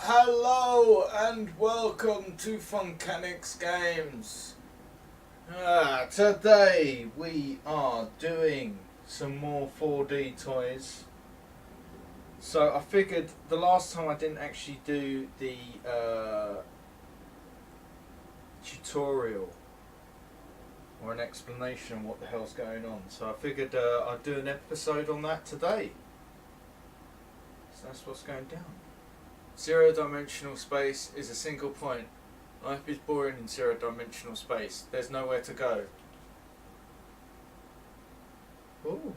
Hello and welcome to FUNKANIC's Games. Today we are doing some more 4D toys. So I figured the last time I didn't actually do the tutorial or an explanation on what the hell's going on. So I figured I'd do an episode on that today. So that's what's going down. Zero-dimensional space is a single point. Life is boring in zero-dimensional space. There's nowhere to go. Ooh.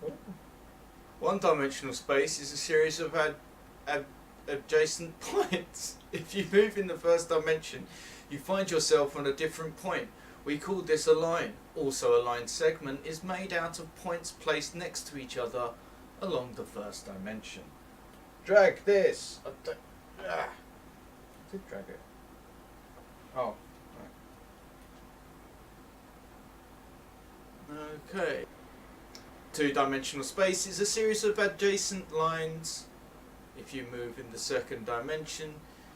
Ooh. One-dimensional space is a series of adjacent points. If you move in the first dimension, you find yourself on a different point. We call this a line. Also, a line segment is made out of points placed next to each other along the first dimension. Drag this. I did drag it. Oh. Right. Okay. Two-dimensional space is a series of adjacent lines. If you move in the second dimension,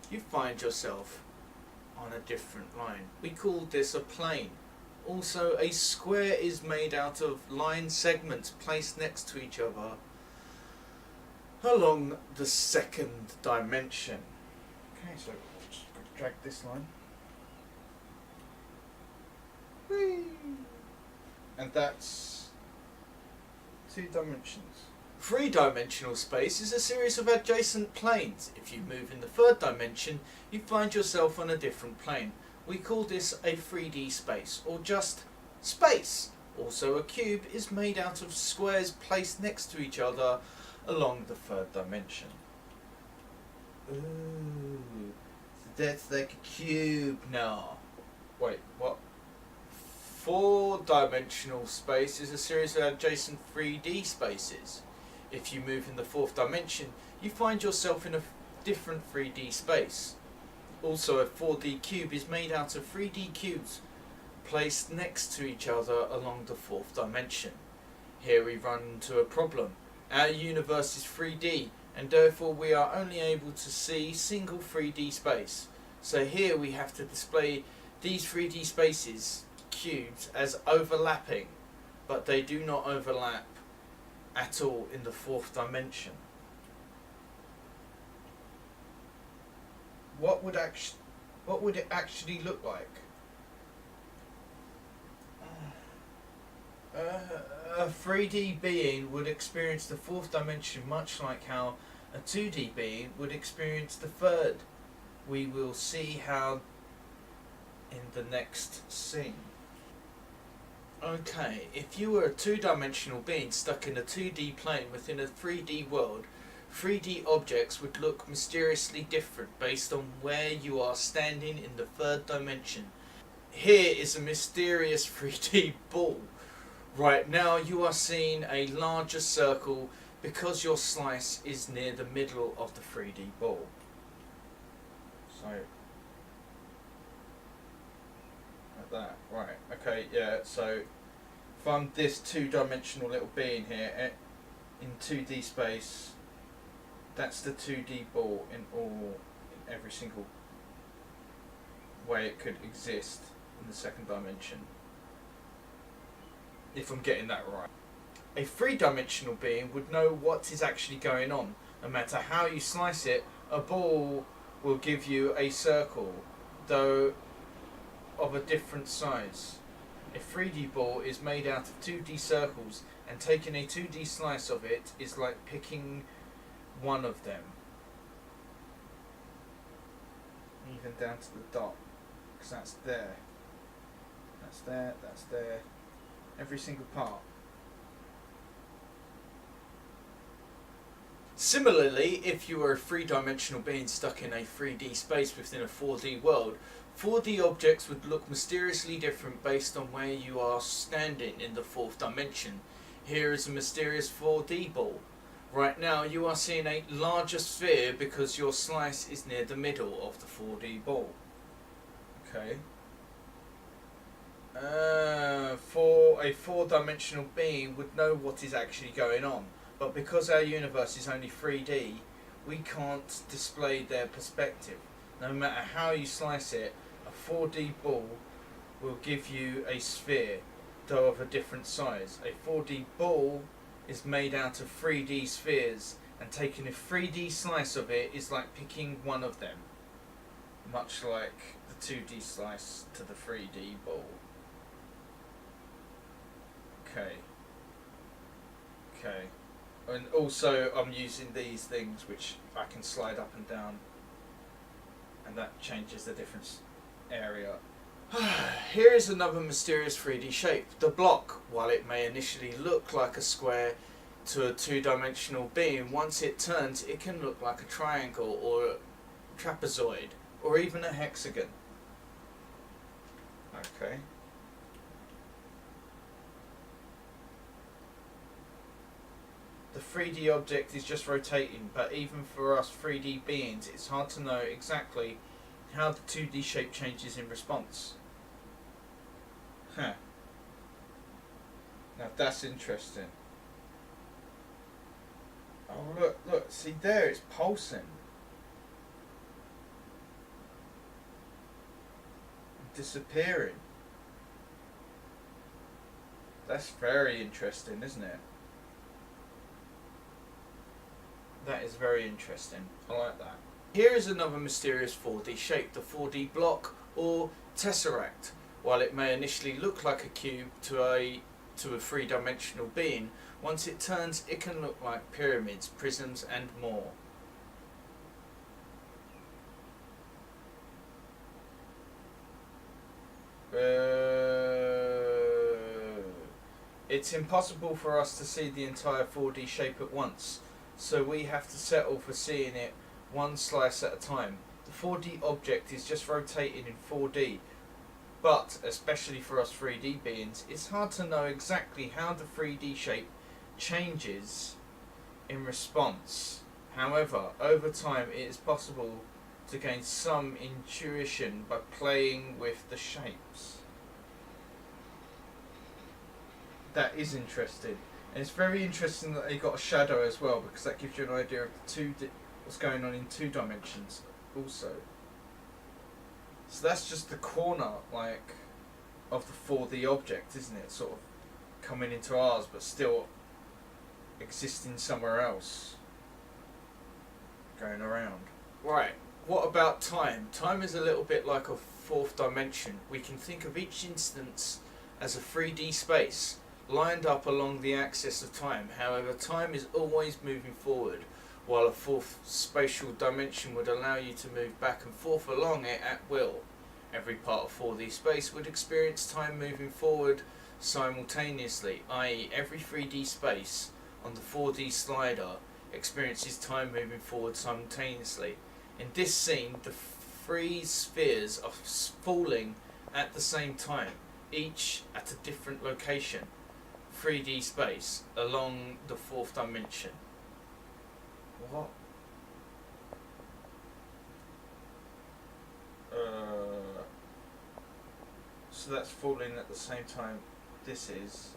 you find yourself on a different line. We call this a plane. Also, a square is made out of line segments placed next to each other along the second dimension. Okay, so just drag this line. Whee! And that's 2 dimensions. Three-dimensional space is a series of adjacent planes. If you move in the third dimension, you find yourself on a different plane. We call this a 3D space, or just space. Also, a cube is made out of squares placed next to each other along the third dimension. Ooh, that's like a cube now. Wait, what? 4-dimensional space is a series of adjacent 3D spaces. If you move in the fourth dimension, you find yourself in a different 3D space. Also, a 4D cube is made out of 3D cubes placed next to each other along the fourth dimension. Here we run into a problem. Our universe is 3D, and therefore we are only able to see single 3D space. So here we have to display these 3D spaces, cubes, as overlapping, but they do not overlap at all in the fourth dimension. What would it actually look like? A 3D being would experience the fourth dimension much like how a 2D being would experience the third. We will see how in the next scene. Okay, if you were a 2-dimensional being stuck in a 2D plane within a 3D world, 3D objects would look mysteriously different based on where you are standing in the third dimension. Here is a mysterious 3D ball. Right now you are seeing a larger circle because your slice is near the middle of the 3D ball. So, like that, right, okay, yeah, so if I'm this 2-dimensional little being here in 2D space, that's the 2D ball in every single way it could exist in the second dimension. If I'm getting that right. A 3-dimensional being would know what is actually going on. No matter how you slice it, a ball will give you a circle, though of a different size. A 3D ball is made out of 2D circles, and taking a 2D slice of it is like picking one of them. Even down to the dot, because that's there. That's there, that's there. Every single part. Similarly, if you were a 3-dimensional being stuck in a 3D space within a 4D world, 4D objects would look mysteriously different based on where you are standing in the fourth dimension. Here is a mysterious 4D ball. Right now you are seeing a larger sphere because your slice is near the middle of the 4D ball. Okay. For a 4-dimensional being would know what is actually going on, but because our universe is only 3D, we can't display their perspective. No matter how you slice it, a 4D ball will give you a sphere, though of a different size. A 4D ball is made out of 3D spheres, and taking a 3D slice of it is like picking one of them, much like the 2D slice to the 3D ball. Okay. And also I'm using these things which I can slide up and down, and that changes the difference area. Here is another mysterious 3D shape. The block, while it may initially look like a square to a two-dimensional being, once it turns it can look like a triangle or a trapezoid or even a hexagon. Okay. The 3D object is just rotating, but even for us 3D beings, it's hard to know exactly how the 2D shape changes in response. Huh. Now that's interesting. Oh look, see there, it's pulsing. Disappearing. That's very interesting, isn't it? That is very interesting. I like that. Here is another mysterious 4D shape, the 4D block or Tesseract. While it may initially look like a cube to a three-dimensional being, once it turns it can look like pyramids, prisms and more. It's impossible for us to see the entire 4D shape at once, so we have to settle for seeing it one slice at a time. The 4D object is just rotating in 4D, but especially for us 3D beings, it's hard to know exactly how the 3D shape changes in response. However, over time it is possible to gain some intuition by playing with the shapes. That is interesting. And it's very interesting that they got a shadow as well, because that gives you an idea of what's going on in 2 dimensions also. So that's just the corner, like, of the 4D object, isn't it? Sort of coming into ours, but still existing somewhere else. Going around. Right, what about time? Time is a little bit like a 4th dimension. We can think of each instance as a 3D space, lined up along the axis of time. However, time is always moving forward, while a 4th spatial dimension would allow you to move back and forth along it at will. Every part of 4D space would experience time moving forward simultaneously, i.e. every 3D space on the 4D slider experiences time moving forward simultaneously. In this scene, the 3 spheres are falling at the same time, each at a different location, 3D space, along the 4th dimension. What? So that's falling at the same time this is.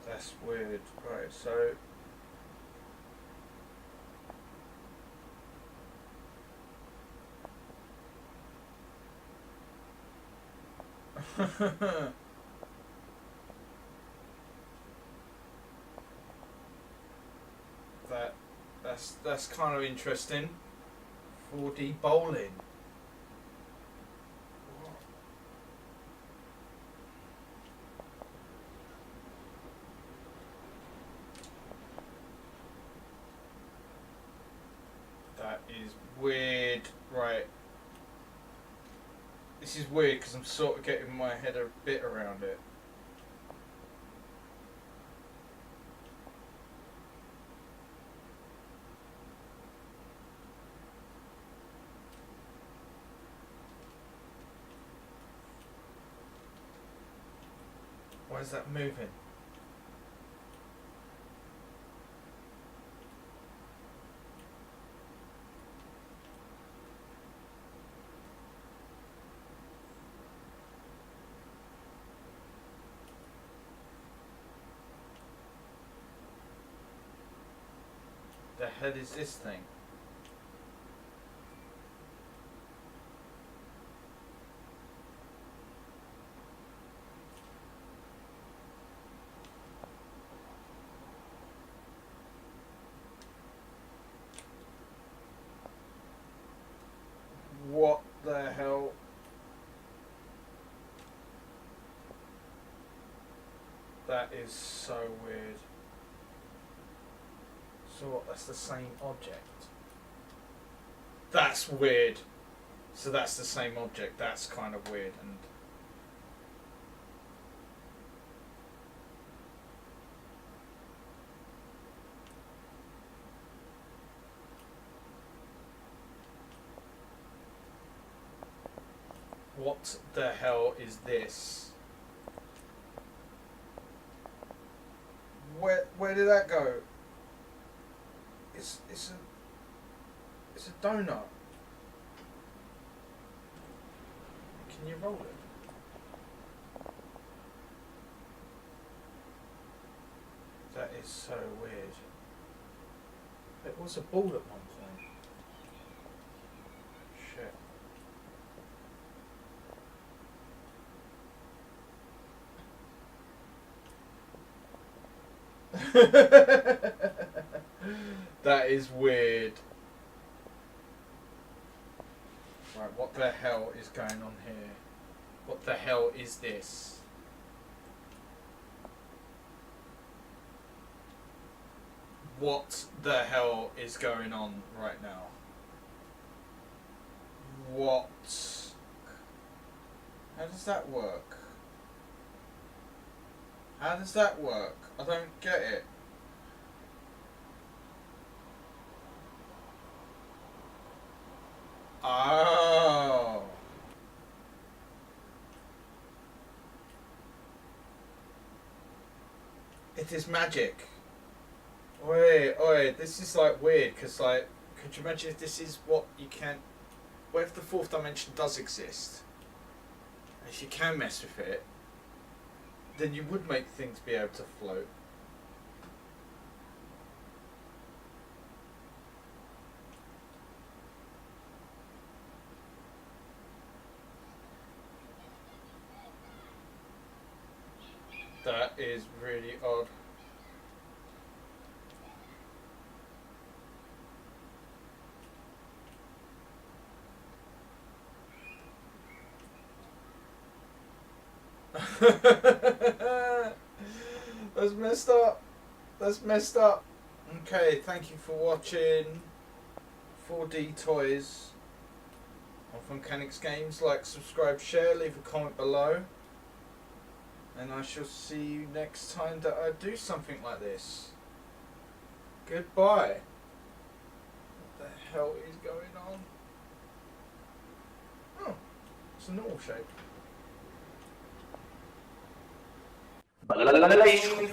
That's weird. Right, so that's kind of interesting. 4D bowling. That is weird. Right. This is weird because I'm sort of getting my head a bit around it. Why is that moving? The hell is this thing? What the hell? That is so weird. So what, that's the same object? That's weird. So that's the same object. That's kind of weird. And what the hell is this? Where did that go? It's a donut. Can you roll it? That is so weird. It was a ball at one point. Shit. That is weird. Right, what the hell is going on here? What the hell is this? What the hell is going on right now? What? How does that work? How does that work? I don't get it. Oh. It is magic. Oi, this is like weird, because like, could you imagine if this is what you can, what if the fourth dimension does exist? If you can mess with it, then you would make things be able to float. That is really odd. That's messed up. That's messed up. Okay, thank you for watching 4D Toys on FUNKANIC Games. Like, subscribe, share, leave a comment below. And I shall see you next time that I do something like this. Goodbye. What the hell is going on? Oh, it's a normal shape. Indoctrination.